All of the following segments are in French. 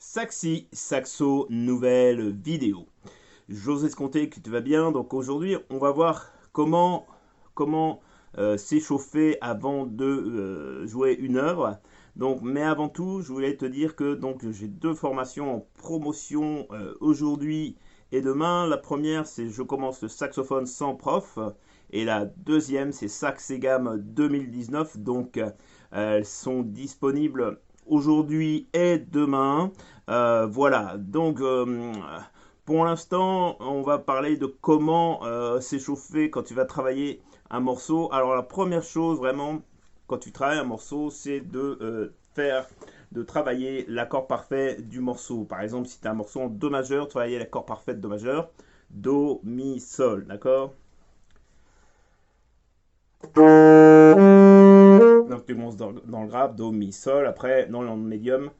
Saxi Saxo, nouvelle vidéo. J'ose compter que tu vas bien. Donc aujourd'hui, on va voir comment s'échauffer avant de jouer une œuvre. Donc, mais avant tout, je voulais te dire que donc j'ai deux formations en promotion aujourd'hui et demain. La première, c'est je commence le saxophone sans prof. Et la deuxième, c'est Sax et Gamme 2019. Donc, elles sont disponibles aujourd'hui et demain. Voilà, donc pour l'instant, on va parler de comment s'échauffer quand tu vas travailler un morceau. Alors la première chose vraiment, quand tu travailles un morceau, c'est de travailler l'accord parfait du morceau. Par exemple, si tu as un morceau en Do majeur, travailler l'accord parfait de Do majeur. Do, Mi, Sol, d'accord? Donc tu commences dans le grave, Do, Mi, Sol. Après, dans le médium,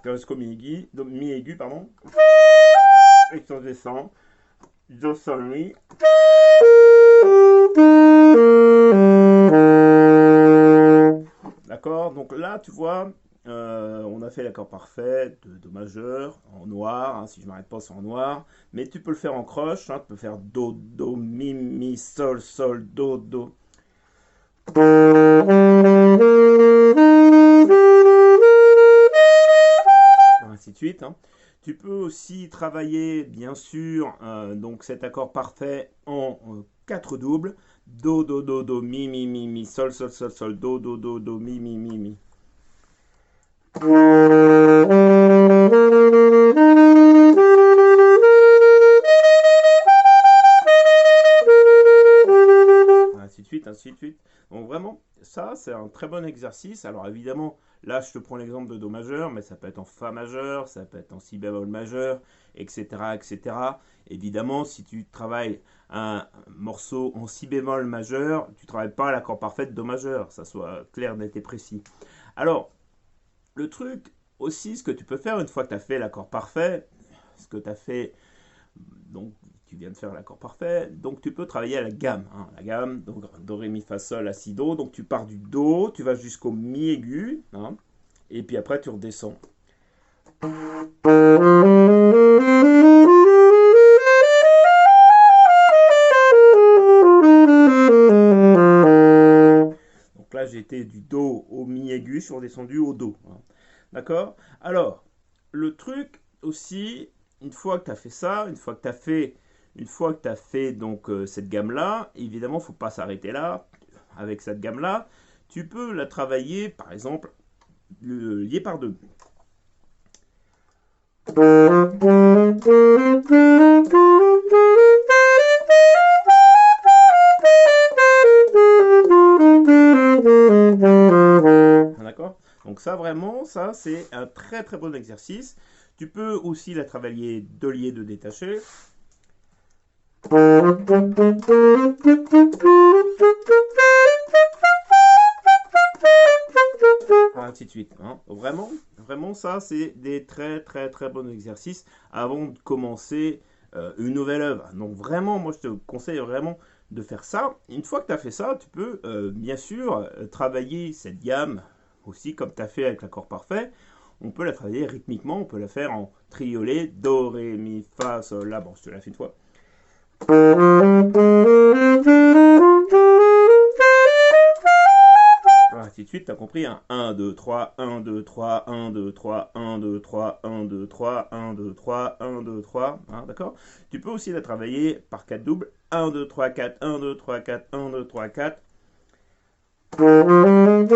jusqu'au mi aigu, pardon. Et tu descends, Do, Sol, Mi. D'accord? Donc là, tu vois, on a fait l'accord parfait de Do majeur en noir. Hein, si je ne m'arrête pas, c'est en noir. Mais tu peux le faire en croche. Hein, tu peux faire Do, Do, Mi, Mi, Sol, Sol, Do, Do. Ainsi de suite. Hein. Tu peux aussi travailler, bien sûr, donc cet accord parfait en 4 doubles. Do, do, do, do, mi, mi, mi, mi, sol, sol, sol, sol, do, do, do, do, mi, mi, mi, mi. Ainsi de suite, ainsi de suite. Donc vraiment, ça, c'est un très bon exercice. Alors évidemment, là, je te prends l'exemple de Do majeur, mais ça peut être en Fa majeur, ça peut être en Si bémol majeur, etc., etc. Évidemment, si tu travailles un morceau en Si bémol majeur, tu ne travailles pas l'accord parfait de Do majeur, ça soit clair, net et précis. Alors, le truc aussi, ce que tu peux faire une fois que tu as fait l'accord parfait, ce que tu as fait, donc tu viens de faire l'accord parfait, donc tu peux travailler à la gamme. Hein, la gamme, donc Do, Ré, Mi, Fa, Sol, La, Si, Do. Donc tu pars du Do, tu vas jusqu'au Mi aigu, hein, et puis après tu redescends. Donc là j'ai été du Do au Mi aigu, je suis redescendu au Do. Hein. D'accord? Alors, le truc aussi, une fois que tu as fait ça, une fois que tu as fait donc cette gamme-là, évidemment, il ne faut pas s'arrêter là. Avec cette gamme-là, tu peux la travailler, par exemple, lié par deux. D'accord? Donc ça, vraiment, ça, c'est un très très bon exercice. Tu peux aussi la travailler de lié, de détaché. Ainsi de suite. Hein. Vraiment, vraiment, ça, c'est des très très très bons exercices avant de commencer une nouvelle œuvre. Donc vraiment, moi, je te conseille vraiment de faire ça. Une fois que tu as fait ça, tu peux bien sûr travailler cette gamme aussi comme tu as fait avec l'accord parfait. On peut la travailler rythmiquement, on peut la faire en triolet, Do, Ré, Mi, Fa, Sol, La. Bon, je te la fais une fois. Ainsi de suite, tu as compris, hein. 1, 2, 3, 1, 2, 3, 1, 2, 3, 1, 2, 3, 1, 2, 3, 1, 2, 3, 1, 2, 3, hein, d'accord? Tu peux aussi la travailler par 4 doubles. 1, 2, 3, 4, 1, 2, 3, 4, 1, 2, 3, 4. Hein.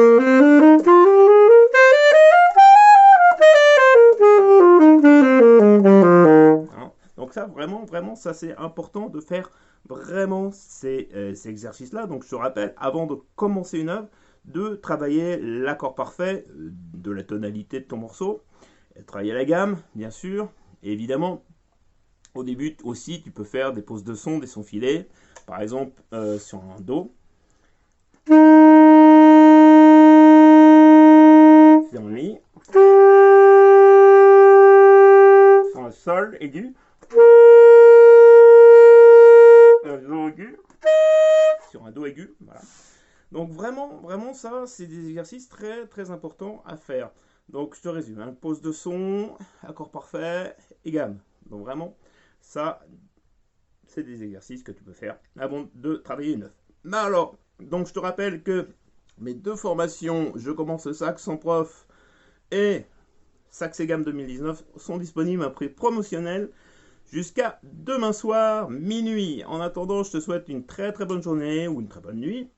Donc ça, vraiment, vraiment, ça c'est important de faire vraiment ces exercices-là. Donc je te rappelle, avant de commencer une œuvre, de travailler l'accord parfait de la tonalité de ton morceau, travailler la gamme, bien sûr, et évidemment, au début aussi, tu peux faire des pauses de son, des sons filés, par exemple sur un Do, sur un Mi, sur un Sol aigu, un Do aigu, sur un Do aigu, voilà. Donc vraiment ça, c'est des exercices très très importants à faire. Donc je te résume, hein, pose de son, accord parfait et gamme. Donc vraiment, ça, c'est des exercices que tu peux faire avant de travailler une œuvre. Mais alors, donc je te rappelle que mes deux formations, je commence le sax sans prof et sax et gamme 2019 sont disponibles à prix promotionnel jusqu'à demain soir, minuit. En attendant, je te souhaite une très très bonne journée ou une très bonne nuit.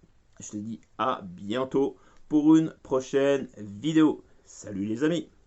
Je te dis à bientôt pour une prochaine vidéo. Salut les amis!